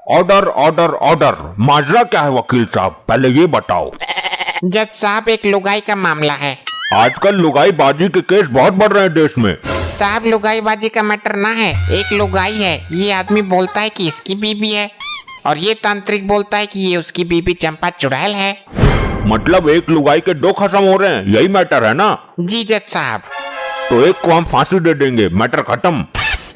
Order order order. माजरा क्या है वकील साहब, पहले ये बताओ। जज साहब, एक लुगाई का मामला है। आजकल लुगाई बाजी के केस बहुत बढ़ रहे हैं देश में। साहब, लुगाई बाजी का मैटर ना है, एक लुगाई है। ये आदमी बोलता है कि इसकी बीबी है और ये तांत्रिक बोलता है कि ये उसकी बीबी चंपा चुड़ैल है। मतलब एक लुगाई के दो खत्म हो रहे हैं, यही मैटर है ना? जी जज साहब। तो एक को हम फांसी दे देंगे, मैटर खत्म।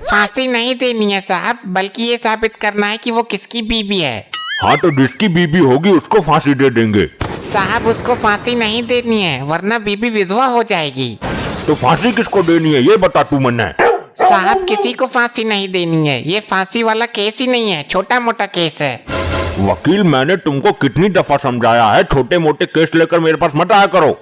फांसी नहीं देनी है साहब, बल्कि ये साबित करना है कि वो किसकी बीबी है। हाँ, तो जिसकी बीबी होगी उसको फांसी दे देंगे। साहब, उसको फांसी नहीं देनी है, वरना बीबी विधवा हो जाएगी। तो फांसी किसको देनी है ये बता तू मन्ना। साहब, किसी को फांसी नहीं देनी है, ये फांसी वाला केस ही नहीं है, छोटा मोटा केस है। वकील, मैंने तुमको कितनी दफा समझाया है, छोटे मोटे केस लेकर मेरे पास मत आया करो।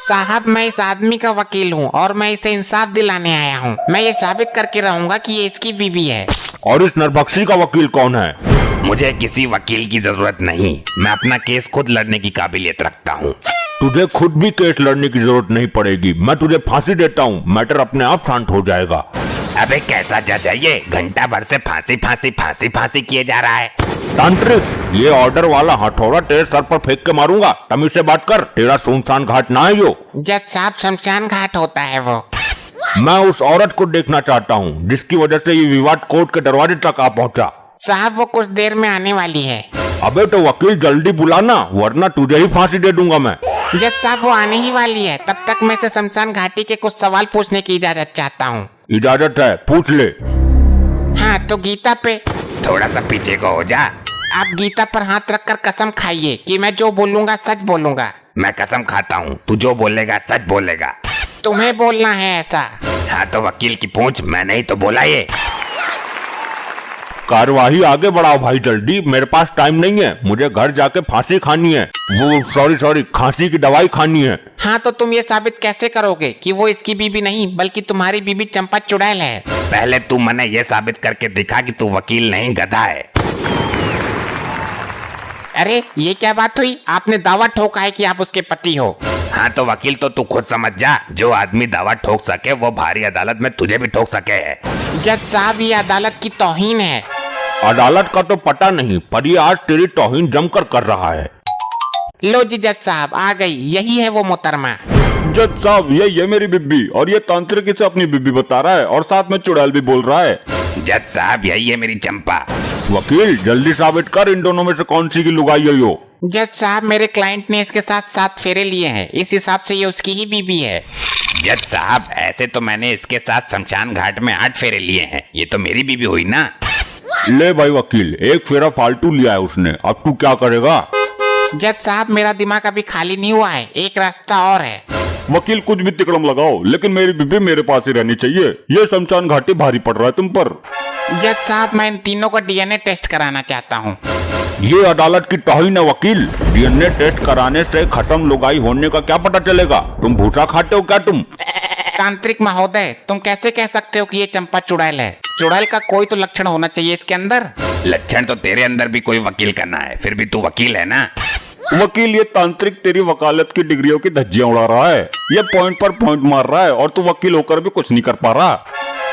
साहब, मैं इस आदमी का वकील हूँ और मैं इसे इंसाफ दिलाने आया हूँ। मैं ये साबित करके रहूंगा कि ये इसकी बीवी है। और इस नरभक्षी का वकील कौन है? मुझे किसी वकील की जरूरत नहीं, मैं अपना केस खुद लड़ने की काबिलियत रखता हूँ। तुझे खुद भी केस लड़ने की जरूरत नहीं पड़ेगी, मैं तुझे फांसी देता हूँ, मैटर अपने आप शांत हो जाएगा। अबे कैसा जज है ये, घंटा भर से फांसी फांसी फांसी फांसी किए जा रहा है। तांत्रिक, ये ऑर्डर वाला हथौड़ा तेरे सर पर फेंक के मारूंगा, तमीज से बात कर, तेरा सुनसान घाट ना है यो। जज साहब, शमशान घाट होता है वो। मैं उस औरत को देखना चाहता हूँ जिसकी वजह से ये विवाद कोर्ट के दरवाजे तक आ पहुँचा। साहब, वो कुछ देर में आने वाली है। अबे तो वकील जल्दी बुलाना, वरना तुझे ही फांसी दे दूंगा मैं। जज साहब, वो आने ही वाली है, तब तक मैं इसे शमशान घाटी के कुछ सवाल पूछने की इजाजत चाहता हूँ। इजाजत है, पूछ ले। हाँ, तो गीता पे। थोड़ा सा पीछे को हो जा। आप गीता पर हाथ रखकर कसम खाइए कि मैं जो बोलूंगा सच बोलूंगा। मैं कसम खाता हूँ, तू जो बोलेगा सच बोलेगा। तुम्हें बोलना है ऐसा। हाँ, तो वकील की पूछ, मैंने ही तो बोला ये। कार्यवाही आगे बढ़ाओ भाई जल्दी, मेरे पास टाइम नहीं है, मुझे घर जाके फांसी खानी है। वो सॉरी खांसी की दवाई खानी है। हाँ, तो तुम ये साबित कैसे करोगे कि वो इसकी बीबी नहीं बल्कि तुम्हारी बीबी चंपा चुड़ैल है? पहले तू मैंने ये साबित करके दिखा कि तू वकील नहीं गधा है। अरे, ये क्या बात हुई? आपने दावा ठोका है कि आप उसके पति हो। हाँ, तो वकील तो तू खुद समझ जा, जो आदमी दावा ठोक सके वो भारी अदालत में तुझे भी ठोक सके है। जज साहब, ये अदालत की तौहीन है। अदालत का तो पता नहीं, पर ये आज तेरी तौहीन जमकर कर रहा है। लो जी जज साहब, आ गई, यही है वो मोहतरमा। जज साहब, ये मेरी बीबी, और ये तांत्रिक इसे अपनी बीबी बता रहा है और साथ में चुड़ैल भी बोल रहा है। जज साहब, यही है मेरी चंपा। वकील, जल्दी साबित कर इन दोनों में से कौन सी की लुगाई है यो। जज साहब, मेरे क्लाइंट ने इसके साथ 7 फेरे लिए हैं, इस हिसाब से ये उसकी ही बीबी है। जज साहब, ऐसे तो मैंने इसके साथ शमशान घाट में 8 फेरे लिए हैं, ये तो मेरी बीबी हुई ना। ले भाई वकील, एक फेरा फालतू लिया है उसने, अब तू क्या करेगा? जज साहब, मेरा दिमाग अभी खाली नहीं हुआ है, एक रास्ता और है। वकील, कुछ भी तिकड़म लगाओ, लेकिन मेरी बीबी मेरे पास ही रहनी चाहिए। ये शमशान घाटी भारी पड़ रहा है तुम पर। जज साहब, मैं इन तीनों का डीएनए टेस्ट कराना चाहता हूँ। ये अदालत की तौहीन है वकील, डीएनए टेस्ट कराने से खत्म लुगाई होने का क्या पता चलेगा? तुम भूसा खाते हो क्या तुम? तांत्रिक महोदय, तुम कैसे कह सकते हो कि ये चंपा चुड़ैल है? चुड़ैल का कोई तो लक्षण होना चाहिए इसके अंदर। लक्षण तो तेरे अंदर भी कोई वकील का ना है, फिर भी तू वकील है ना। वकील, ये तांत्रिक तेरी वकालत की डिग्रियों की धज्जियां उड़ा रहा है, ये पॉइंट पर पॉइंट मार रहा है और तू वकील होकर भी कुछ नहीं कर पा रहा।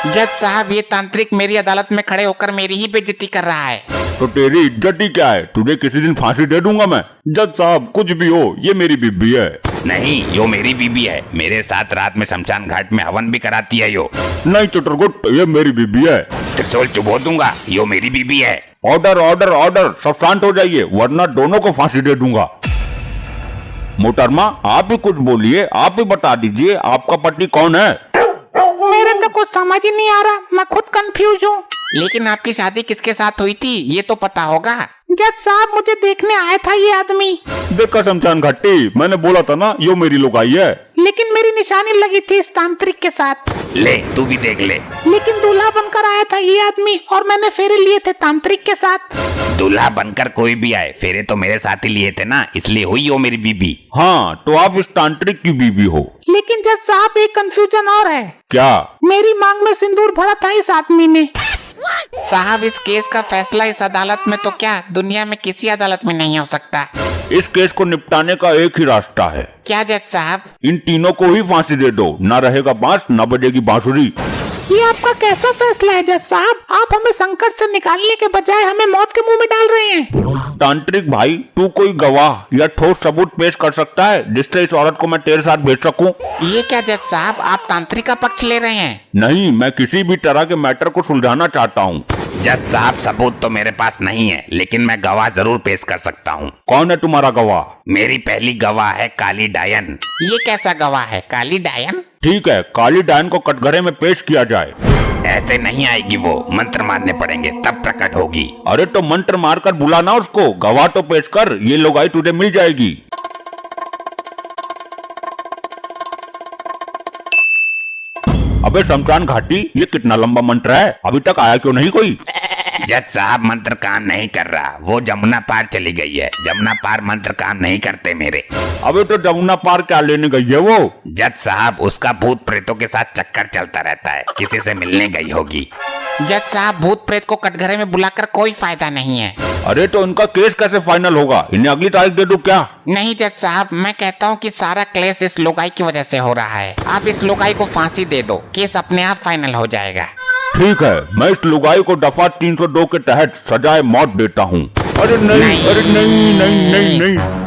जज साहब, ये तांत्रिक मेरी अदालत में खड़े होकर मेरी ही बेइज्जती कर रहा है। तो तेरी इज्जत ही क्या है? तुझे किसी दिन फांसी दे दूंगा मैं। जज साहब, कुछ भी हो, ये मेरी बीबी है। नहीं, यो मेरी बीबी है, मेरे साथ रात में शमशान घाट में हवन भी कराती है यो। नहीं चुटरगुट, ये मेरी बीबी है। त्रिशूल चुबो दूंगा, यो मेरी बीबी है। ऑर्डर ऑर्डर ऑर्डर, सब शांत हो जाइए, वरना दोनों को फांसी दे दूंगा। मोहतरमा, आप ही कुछ बोलिए, आप ही बता दीजिए आपका पति कौन है? मेरे तो कुछ समझ ही नहीं आ रहा, मैं खुद कंफ्यूज हूँ। लेकिन आपकी शादी किसके साथ हुई थी ये तो पता होगा। जज साहब, मुझे देखने आया था ये आदमी। देखा शमशान घाटी, मैंने बोला था ना, यो मेरी लुगाई है। लेकिन मेरी निशानी लगी थी इस तांत्रिक के साथ। ले, तू भी देख ले। लेकिन दूल्हा बनकर आया था ये आदमी और मैंने फेरे लिए थे तांत्रिक के साथ। दूल्हा बनकर कोई भी आए, फेरे तो मेरे साथ ही लिए थे ना, इसलिए हुई हो मेरी बीबी। हाँ, तो आप इस तांत्रिक की बीबी हो। लेकिन जज साहब, एक कंफ्यूजन और है। क्या? मेरी मांग में सिंदूर भरा था इस आदमी ने। साहब, इस केस का फैसला इस अदालत में तो क्या दुनिया में किसी अदालत में नहीं हो सकता। इस केस को निपटाने का एक ही रास्ता है। क्या जज साहब? इन तीनों को ही फांसी दे दो, ना रहेगा बांस ना बजेगी बांसुरी। ये आपका कैसा फैसला है जज साहब? आप हमें संकट से निकालने के बजाय हमें मौत के मुंह में डाल रहे हैं। तांत्रिक भाई, तू कोई गवाह या ठोस सबूत पेश कर सकता है जिससे इस औरत को मैं तेरे साथ भेज सकूं? ये क्या जज साहब, आप तांत्रिक का पक्ष ले रहे हैं? नहीं, मैं किसी भी तरह के मैटर को सुलझाना चाहता हूँ। जज साहब, सबूत तो मेरे पास नहीं है, लेकिन मैं गवाह जरूर पेश कर सकता हूँ। कौन है तुम्हारा गवाह? मेरी पहली गवाह है काली डायन। ये कैसा गवाह है, काली डायन? ठीक है, काली डायन को कटघरे में पेश किया जाए। ऐसे नहीं आएगी वो, मंत्र मारने पड़ेंगे तब प्रकट होगी। अरे तो मंत्र मारकर बुलाना उसको, गवाह तो पेश कर, ये लुगाई तुझे मिल जाएगी। अबे शमशान घाटी, ये कितना लंबा मंत्र है, अभी तक आया क्यों नहीं कोई? जज साहब, मंत्र काम नहीं कर रहा, वो जमुना पार चली गई है। जमुना पार मंत्र काम नहीं करते मेरे। अबे तो जमुना पार क्या लेने गई है वो? जज साहब, उसका भूत प्रेतों के साथ चक्कर चलता रहता है, किसी से मिलने गई होगी। जज साहब, भूत प्रेत को कटघरे में बुलाकर कोई फायदा नहीं है। अरे तो इनका केस कैसे फाइनल होगा? इन्हें अगली तारीख दे दूं क्या? नहीं जज साहब, मैं कहता हूँ कि सारा क्लेश इस लोगाई की वजह से हो रहा है। आप इस लोगाई को फांसी दे दो, केस अपने आप फाइनल हो जाएगा। ठीक है, मैं इस लुगाई को दफा 302 के तहत सजाए मौत देता हूँ। अरे नहीं, अरे नहीं नहीं नहीं नहीं